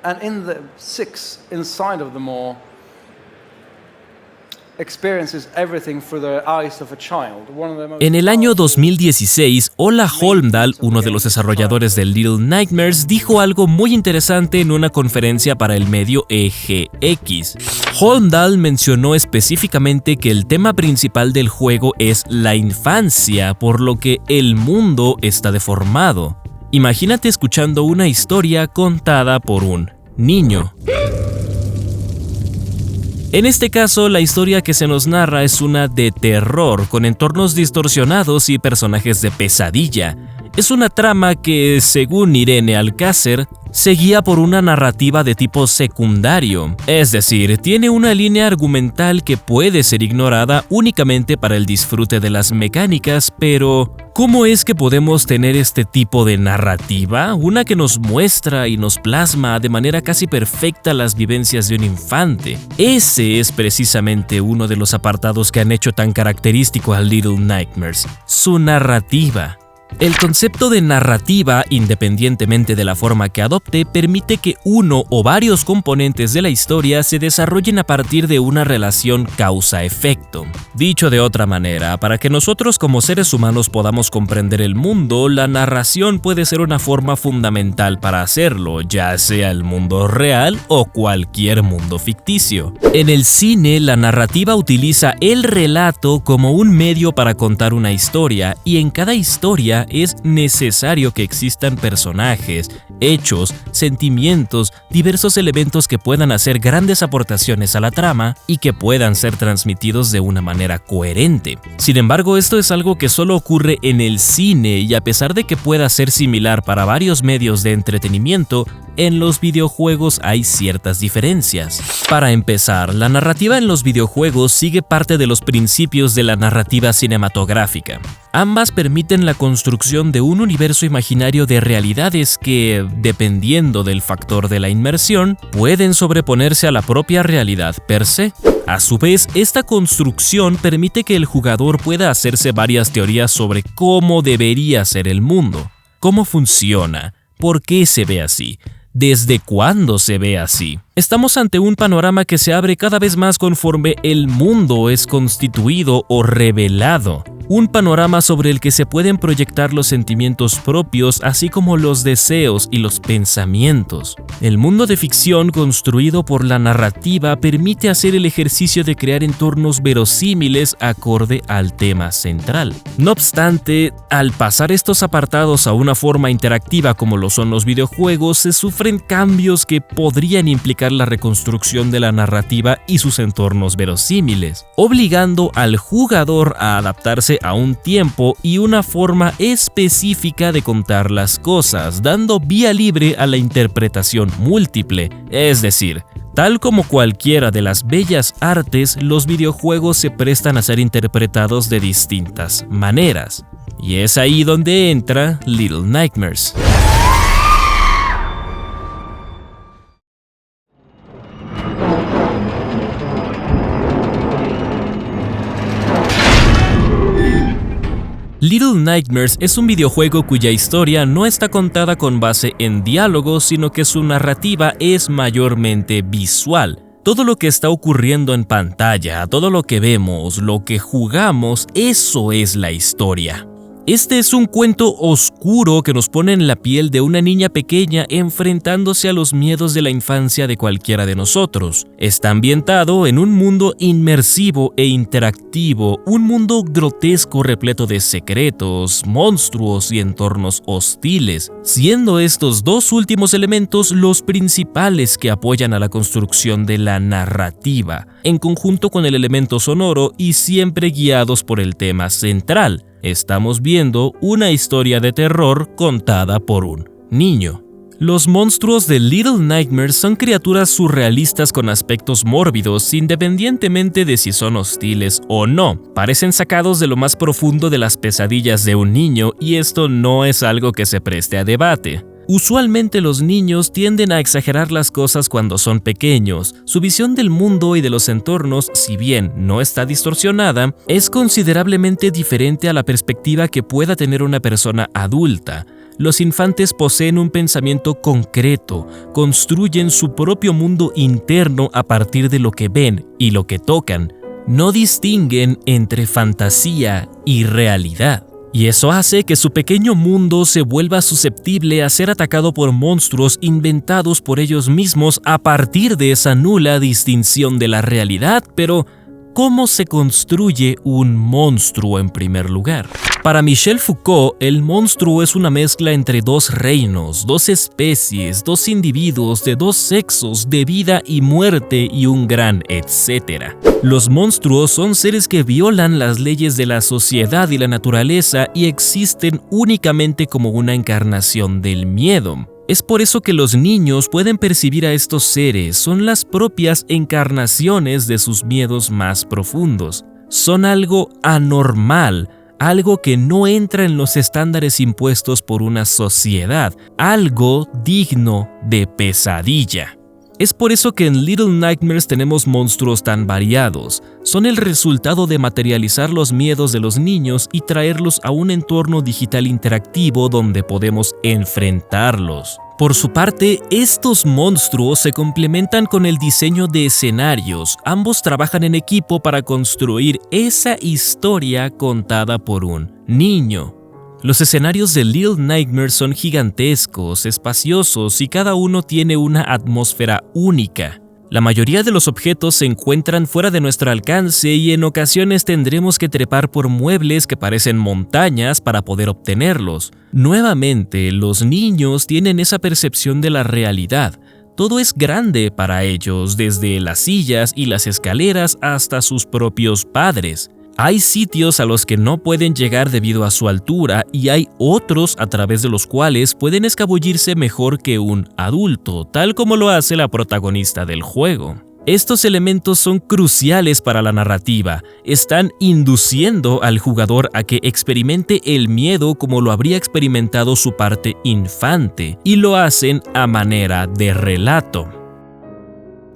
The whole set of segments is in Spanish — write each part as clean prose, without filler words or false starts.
and in the six inside of them all experiences everything through the eyes of a child. En el año 2016, Ola Holmdahl, uno de los desarrolladores de Little Nightmares, dijo algo muy interesante en una conferencia para el medio EGX. Holmdahl mencionó específicamente que el tema principal del juego es la infancia, por lo que el mundo está deformado. Imagínate escuchando una historia contada por un niño. En este caso, la historia que se nos narra es una de terror, con entornos distorsionados y personajes de pesadilla. Es una trama que, según Irene Alcácer, se guía por una narrativa de tipo secundario, es decir, tiene una línea argumental que puede ser ignorada únicamente para el disfrute de las mecánicas, pero ¿cómo es que podemos tener este tipo de narrativa? Una que nos muestra y nos plasma de manera casi perfecta las vivencias de un infante. Ese es precisamente uno de los apartados que han hecho tan característico a Little Nightmares, su narrativa. El concepto de narrativa, independientemente de la forma que adopte, permite que uno o varios componentes de la historia se desarrollen a partir de una relación causa-efecto. Dicho de otra manera, para que nosotros como seres humanos podamos comprender el mundo, la narración puede ser una forma fundamental para hacerlo, ya sea el mundo real o cualquier mundo ficticio. En el cine, la narrativa utiliza el relato como un medio para contar una historia, y en cada historia es necesario que existan personajes, hechos, sentimientos, diversos elementos que puedan hacer grandes aportaciones a la trama y que puedan ser transmitidos de una manera coherente. Sin embargo, esto es algo que solo ocurre en el cine, y a pesar de que pueda ser similar para varios medios de entretenimiento, en los videojuegos hay ciertas diferencias. Para empezar, la narrativa en los videojuegos sigue parte de los principios de la narrativa cinematográfica. Ambas permiten la construcción de un universo imaginario de realidades que, dependiendo del factor de la inmersión, pueden sobreponerse a la propia realidad per se. A su vez, esta construcción permite que el jugador pueda hacerse varias teorías sobre cómo debería ser el mundo, cómo funciona, por qué se ve así, ¿desde cuándo se ve así? Estamos ante un panorama que se abre cada vez más conforme el mundo es constituido o revelado. Un panorama sobre el que se pueden proyectar los sentimientos propios, así como los deseos y los pensamientos. El mundo de ficción construido por la narrativa permite hacer el ejercicio de crear entornos verosímiles acorde al tema central. No obstante, al pasar estos apartados a una forma interactiva como lo son los videojuegos, se sufren cambios que podrían implicar la reconstrucción de la narrativa y sus entornos verosímiles, obligando al jugador a adaptarse a un tiempo y una forma específica de contar las cosas, dando vía libre a la interpretación múltiple. Es decir, tal como cualquiera de las bellas artes, los videojuegos se prestan a ser interpretados de distintas maneras. Y es ahí donde entra Little Nightmares. Little Nightmares es un videojuego cuya historia no está contada con base en diálogos, sino que su narrativa es mayormente visual. Todo lo que está ocurriendo en pantalla, todo lo que vemos, lo que jugamos, eso es la historia. Este es un cuento oscuro que nos pone en la piel de una niña pequeña enfrentándose a los miedos de la infancia de cualquiera de nosotros. Está ambientado en un mundo inmersivo e interactivo, un mundo grotesco repleto de secretos, monstruos y entornos hostiles, siendo estos dos últimos elementos los principales que apoyan a la construcción de la narrativa, en conjunto con el elemento sonoro y siempre guiados por el tema central. Estamos viendo una historia de terror contada por un niño. Los monstruos de Little Nightmares son criaturas surrealistas con aspectos mórbidos, independientemente de si son hostiles o no. Parecen sacados de lo más profundo de las pesadillas de un niño, y esto no es algo que se preste a debate. Usualmente los niños tienden a exagerar las cosas cuando son pequeños. Su visión del mundo y de los entornos, si bien no está distorsionada, es considerablemente diferente a la perspectiva que pueda tener una persona adulta. Los infantes poseen un pensamiento concreto, construyen su propio mundo interno a partir de lo que ven y lo que tocan. No distinguen entre fantasía y realidad. Y eso hace que su pequeño mundo se vuelva susceptible a ser atacado por monstruos inventados por ellos mismos a partir de esa nula distinción de la realidad, pero ¿cómo se construye un monstruo en primer lugar? Para Michel Foucault, el monstruo es una mezcla entre dos reinos, dos especies, dos individuos de dos sexos, de vida y muerte y un gran etcétera. Los monstruos son seres que violan las leyes de la sociedad y la naturaleza y existen únicamente como una encarnación del miedo. Es por eso que los niños pueden percibir a estos seres, son las propias encarnaciones de sus miedos más profundos. Son algo anormal, algo que no entra en los estándares impuestos por una sociedad, algo digno de pesadilla. Es por eso que en Little Nightmares tenemos monstruos tan variados. Son el resultado de materializar los miedos de los niños y traerlos a un entorno digital interactivo donde podemos enfrentarlos. Por su parte, estos monstruos se complementan con el diseño de escenarios. Ambos trabajan en equipo para construir esa historia contada por un niño. Los escenarios de Little Nightmares son gigantescos, espaciosos y cada uno tiene una atmósfera única. La mayoría de los objetos se encuentran fuera de nuestro alcance y en ocasiones tendremos que trepar por muebles que parecen montañas para poder obtenerlos. Nuevamente, los niños tienen esa percepción de la realidad. Todo es grande para ellos, desde las sillas y las escaleras hasta sus propios padres. Hay sitios a los que no pueden llegar debido a su altura y hay otros a través de los cuales pueden escabullirse mejor que un adulto, tal como lo hace la protagonista del juego. Estos elementos son cruciales para la narrativa, están induciendo al jugador a que experimente el miedo como lo habría experimentado su parte infante, y lo hacen a manera de relato.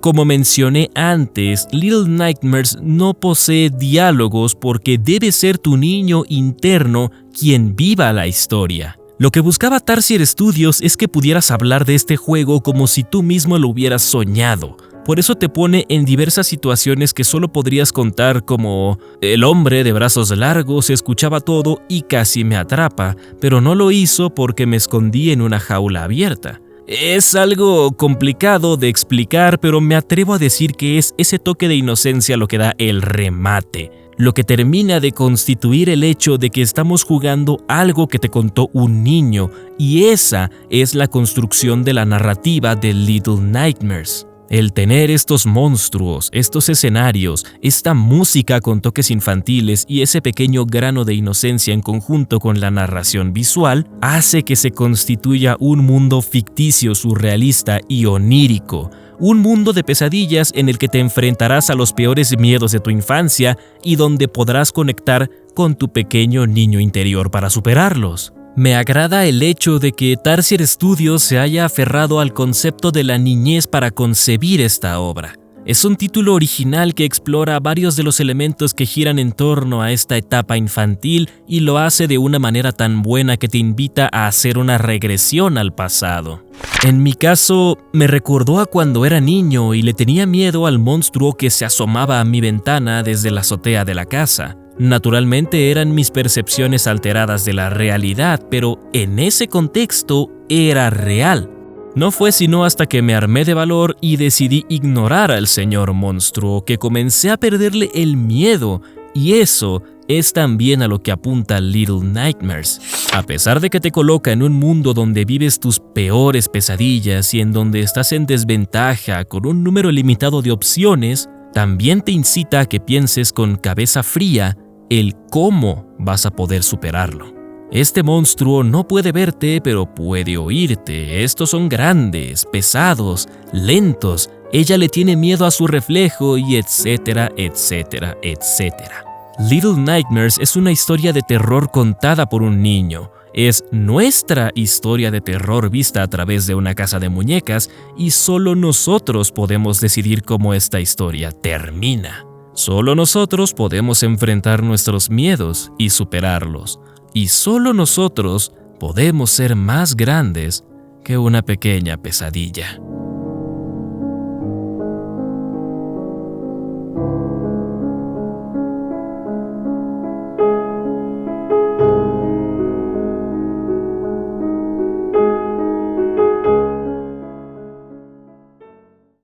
Como mencioné antes, Little Nightmares no posee diálogos porque debe ser tu niño interno quien viva la historia. Lo que buscaba Tarsier Studios es que pudieras hablar de este juego como si tú mismo lo hubieras soñado. Por eso te pone en diversas situaciones que solo podrías contar como el hombre de brazos largos escuchaba todo y casi me atrapa, pero no lo hizo porque me escondí en una jaula abierta. Es algo complicado de explicar, pero me atrevo a decir que es ese toque de inocencia lo que da el remate, lo que termina de constituir el hecho de que estamos jugando algo que te contó un niño, y esa es la construcción de la narrativa de Little Nightmares. El tener estos monstruos, estos escenarios, esta música con toques infantiles y ese pequeño grano de inocencia en conjunto con la narración visual hace que se constituya un mundo ficticio, surrealista y onírico. Un mundo de pesadillas en el que te enfrentarás a los peores miedos de tu infancia y donde podrás conectar con tu pequeño niño interior para superarlos. Me agrada el hecho de que Tarsier Studios se haya aferrado al concepto de la niñez para concebir esta obra. Es un título original que explora varios de los elementos que giran en torno a esta etapa infantil y lo hace de una manera tan buena que te invita a hacer una regresión al pasado. En mi caso, me recordó a cuando era niño y le tenía miedo al monstruo que se asomaba a mi ventana desde la azotea de la casa. Naturalmente eran mis percepciones alteradas de la realidad, pero en ese contexto era real. No fue sino hasta que me armé de valor y decidí ignorar al señor monstruo que comencé a perderle el miedo, y eso es también a lo que apunta Little Nightmares. A pesar de que te coloca en un mundo donde vives tus peores pesadillas y en donde estás en desventaja con un número limitado de opciones, también te incita a que pienses con cabeza fría el cómo vas a poder superarlo. Este monstruo no puede verte, pero puede oírte. Estos son grandes, pesados, lentos. Ella le tiene miedo a su reflejo y etcétera, etcétera, etcétera. Little Nightmares es una historia de terror contada por un niño. Es nuestra historia de terror vista a través de una casa de muñecas y solo nosotros podemos decidir cómo esta historia termina. Solo nosotros podemos enfrentar nuestros miedos y superarlos. Y solo nosotros podemos ser más grandes que una pequeña pesadilla.